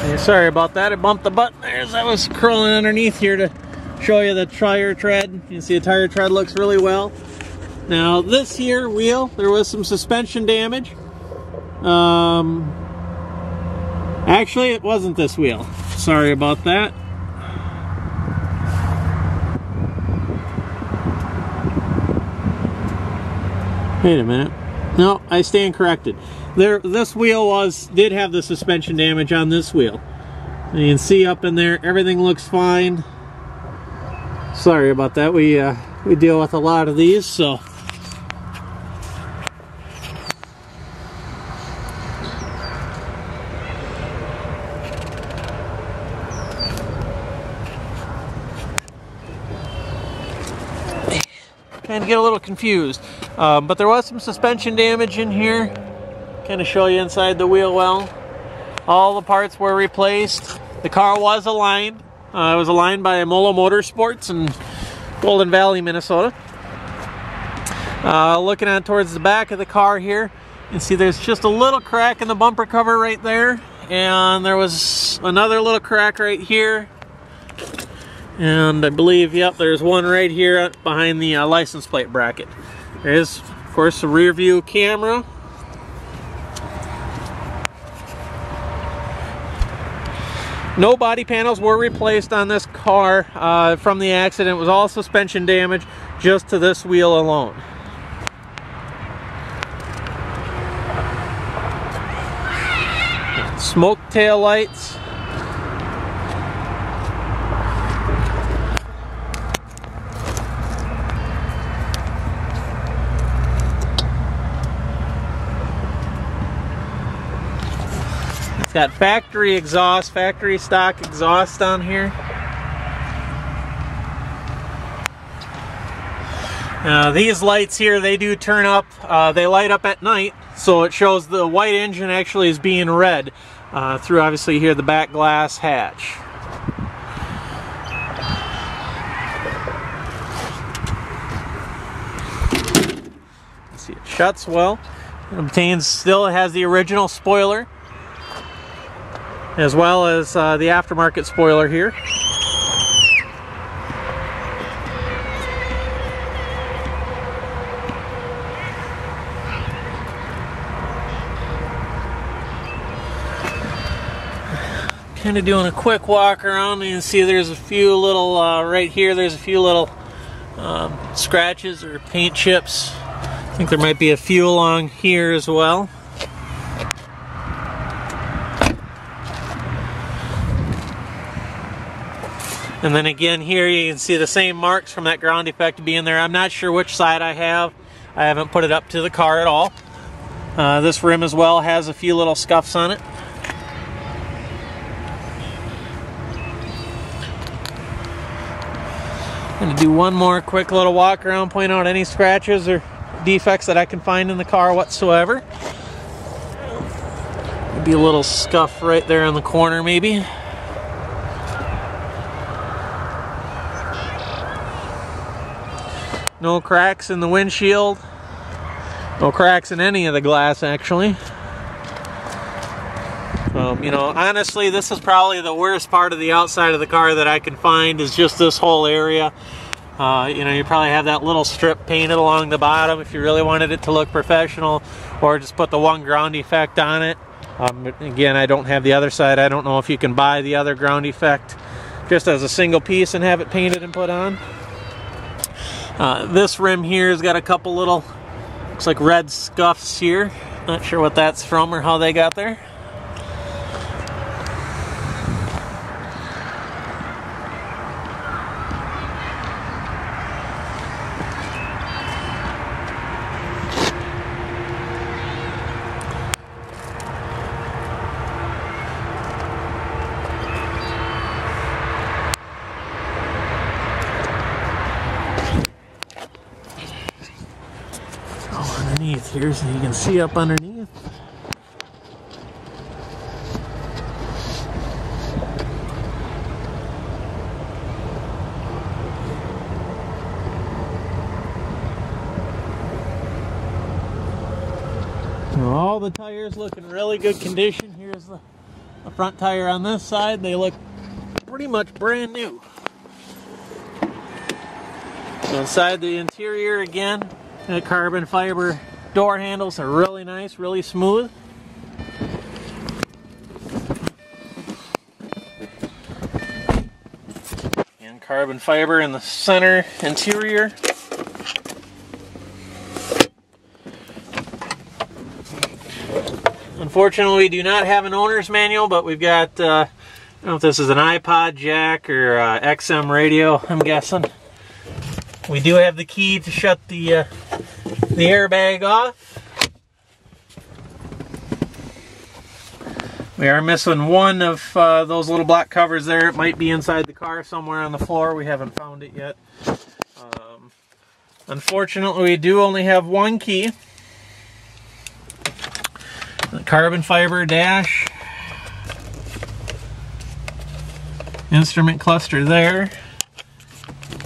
Yeah, sorry about that, I bumped the button there as I was crawling underneath here to show you the tire tread. You can see the tire tread looks really well. Now this here wheel, there was some suspension damage. Actually it wasn't this wheel. Sorry about that. Wait a minute. No, I stand corrected. This wheel did have the suspension damage on this wheel. And you can see up in there, everything looks fine. Sorry about that. We deal with a lot of these, so. Kind of get a little confused, but there was some suspension damage in here. Kind of show you inside the wheel well. All the parts were replaced. The car was aligned. It was aligned by Molo Motorsports in Golden Valley, Minnesota. Looking at towards the back of the car here, you can see there's just a little crack in the bumper cover right there, and there was another little crack right here. And I believe, yep, there's one right here behind the license plate bracket. There is, of course, a rear view camera. No body panels were replaced on this car from the accident. It was all suspension damage just to this wheel alone. Smoke tail lights. It's got factory exhaust, factory stock exhaust on here. These lights here, they do turn up, they light up at night, so it shows the white engine actually is being red through obviously here the back glass hatch. See, it shuts well. It still has the original spoiler, as well as the aftermarket spoiler here. Kind of doing a quick walk around. You can see there's a few little, right here, there's a few little scratches or paint chips. I think there might be a few along here as well. And then again here you can see the same marks from that ground defect being there. I'm not sure which side I have. I haven't put it up to the car at all. This rim as well has a few little scuffs on it. I'm going to do one more quick little walk around, point out any scratches or defects that I can find in the car whatsoever. Maybe a little scuff right there in the corner maybe. No cracks in the windshield. No cracks in any of the glass, actually. You know, honestly, this is probably the worst part of the outside of the car that I can find, is just this whole area. You know, you probably have that little strip painted along the bottom if you really wanted it to look professional, or just put the one ground effect on it. Again, I don't have the other side. I don't know if you can buy the other ground effect just as a single piece and have it painted and put on. This rim here has got a couple little, looks like red scuffs here. Not sure what that's from or how they got there. Underneath here so you can see up underneath. All the tires look in really good condition. Here's the The front tire on this side, they look pretty much brand new. Inside the interior again, the carbon fiber door handles are really nice, really smooth. And carbon fiber in the center interior. Unfortunately, we do not have an owner's manual, but we've got, I don't know if this is an iPod jack or XM radio, I'm guessing. We do have the key to shut the airbag off. We are missing one of those little black covers there. It might be inside the car somewhere on the floor. We haven't found it yet. Unfortunately, we do only have one key. The carbon fiber dash. Instrument cluster there.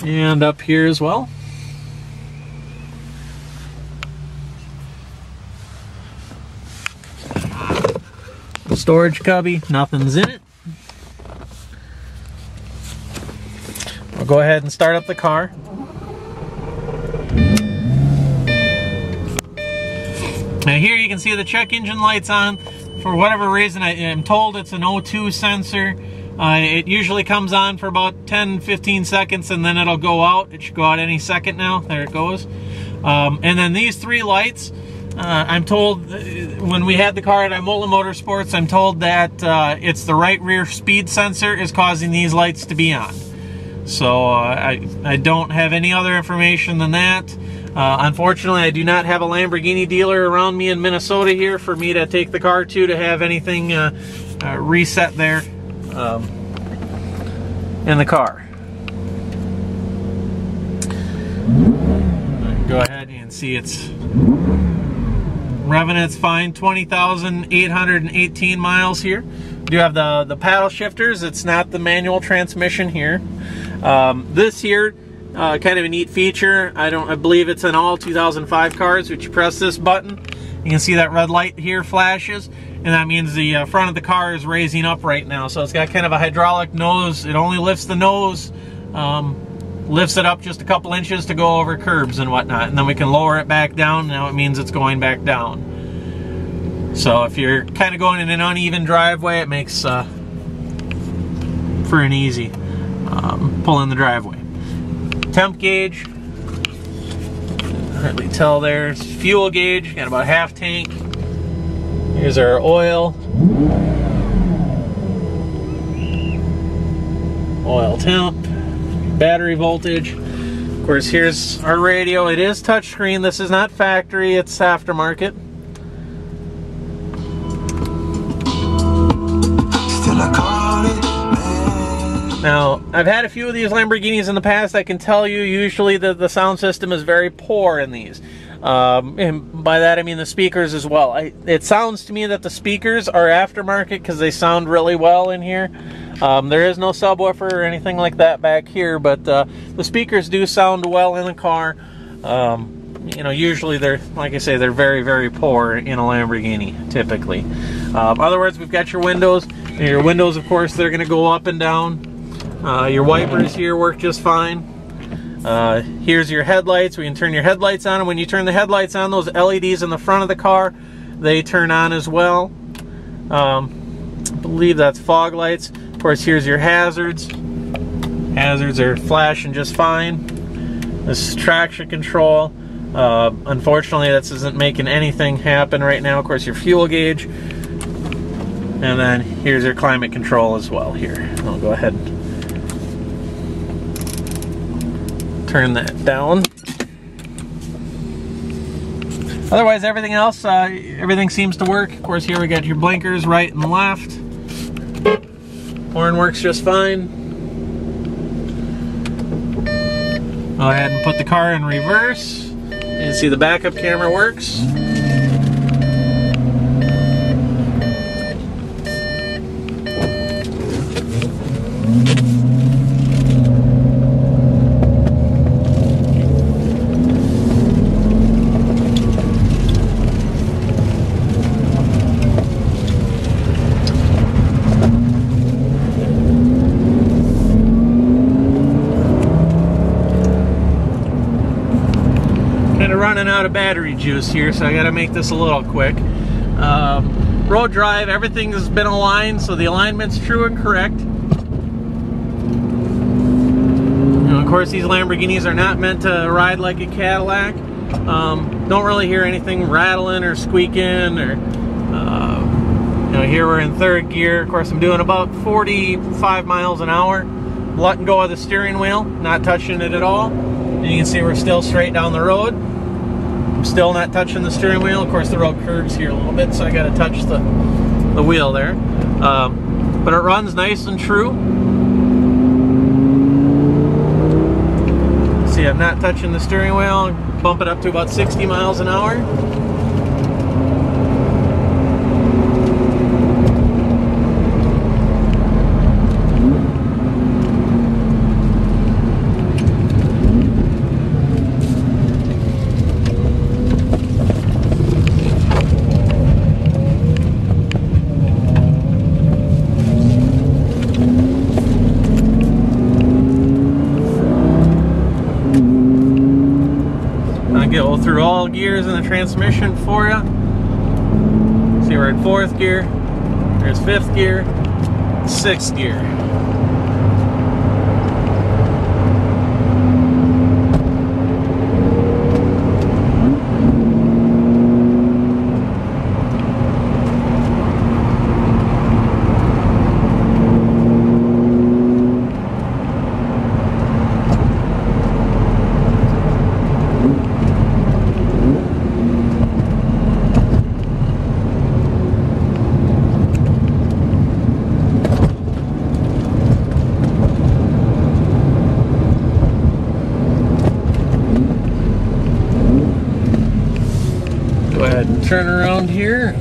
And up here as well. Storage cubby, nothing's in it. We'll go ahead and start up the car. Now here you can see the check engine light's on. For whatever reason, I am told it's an O2 sensor. It usually comes on for about 10-15 seconds and then it'll go out. It should go out any second now. There it goes. And then these three lights, I'm told, when we had the car at Imola Motorsports, I'm told that it's the right rear speed sensor is causing these lights to be on. So I don't have any other information than that. Unfortunately, I do not have a Lamborghini dealer around me in Minnesota here for me to take the car to have anything reset there in the car. Go ahead, you can see it's revving, it's fine. 20,818 miles here. We do have the paddle shifters. It's not the manual transmission here. This here, kind of a neat feature. I believe it's in all 2005 cars. Which you press this button, you can see that red light here flashes, and that means the front of the car is raising up right now. So it's got kind of a hydraulic nose. It only lifts the nose, lifts it up just a couple inches to go over curbs and whatnot, and then we can lower it back down. Now it means it's going back down. So if you're kind of going in an uneven driveway, it makes for an easy pull in the driveway. Temp gauge, hardly tell there. It's fuel gauge, got about half tank. Here's our oil. Oil temp. Battery voltage. Of course, here's our radio. It is touchscreen. This is not factory, it's aftermarket. Now, I've had a few of these Lamborghinis in the past. I can tell you usually the sound system is very poor in these. And by that I mean the speakers as well. It sounds to me that the speakers are aftermarket because they sound really well in here. There is no subwoofer or anything like that back here, but the speakers do sound well in the car. You know, usually they're, like I say, they're very, very poor in a Lamborghini, typically. Other words, we've got your windows. And your windows, of course, they're going to go up and down. Your wipers here work just fine. Here's your headlights. We can turn your headlights on, and when you turn the headlights on, those LEDs in the front of the car, they turn on as well. I believe that's fog lights. Of course, here's your hazards. Hazards are flashing just fine. This is traction control. Unfortunately, this isn't making anything happen right now. Of course, your fuel gauge. And then here's your climate control as well here. I'll go ahead and turn that down. Otherwise, everything else, everything seems to work. Of course, here we got your blinkers right and left. Horn works just fine. Go ahead and put the car in reverse. You can see the backup camera works. of running out of battery juice here, so I got to make this a little quick. Road drive, everything has been aligned, so the alignment's true and correct. Of course, these Lamborghinis are not meant to ride like a Cadillac. Don't really hear anything rattling or squeaking, or here we're in third gear. Of course, I'm doing about 45 miles an hour. Letting go of the steering wheel, not touching it at all. And you can see we're still straight down the road. I'm still not touching the steering wheel. Of course, the road curves here a little bit, so I got to touch the wheel there. But it runs nice and true. See, I'm not touching the steering wheel. Bump it up to about 60 miles an hour. Go through all gears in the transmission for you. See, we're in fourth gear, there's fifth gear, sixth gear. Turn around here.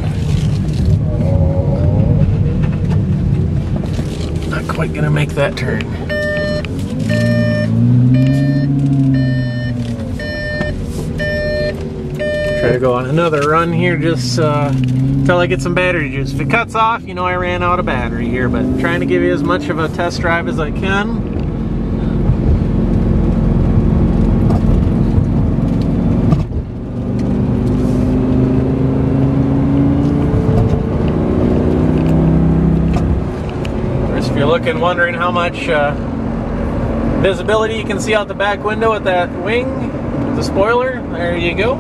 Not quite gonna make that turn. Try to go on another run here just until I get some battery juice. If it cuts off, you know I ran out of battery here, but I'm trying to give you as much of a test drive as I can. If you're looking, wondering how much visibility you can see out the back window with that wing, the spoiler, there you go.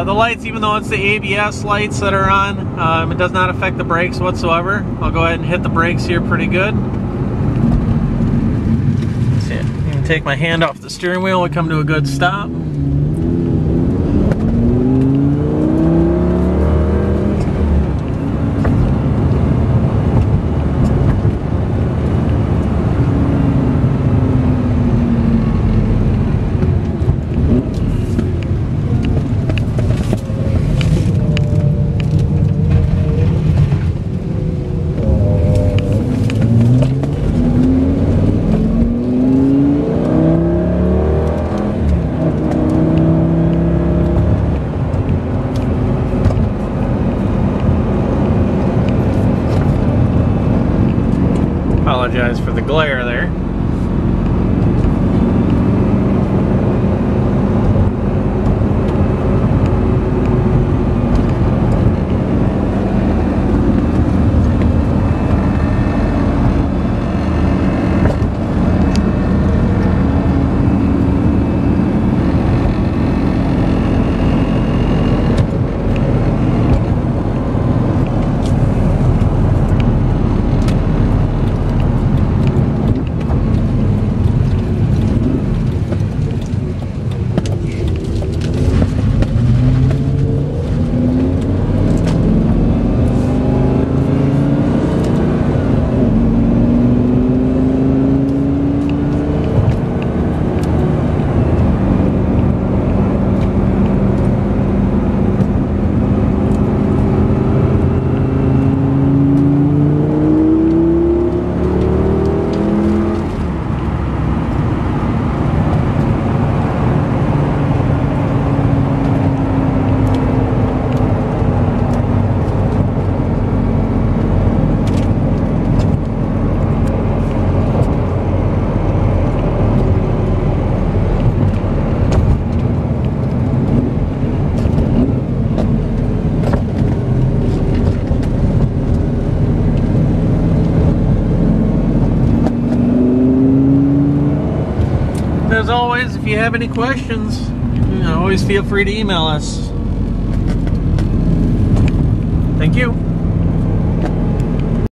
The lights, even though it's the ABS lights that are on, it does not affect the brakes whatsoever. I'll go ahead and hit the brakes here pretty good. See it. You can take my hand off the steering wheel, we come to a good stop. Apologize for the glare there. otherwise, if you have any questions, always feel free to email us. Thank you.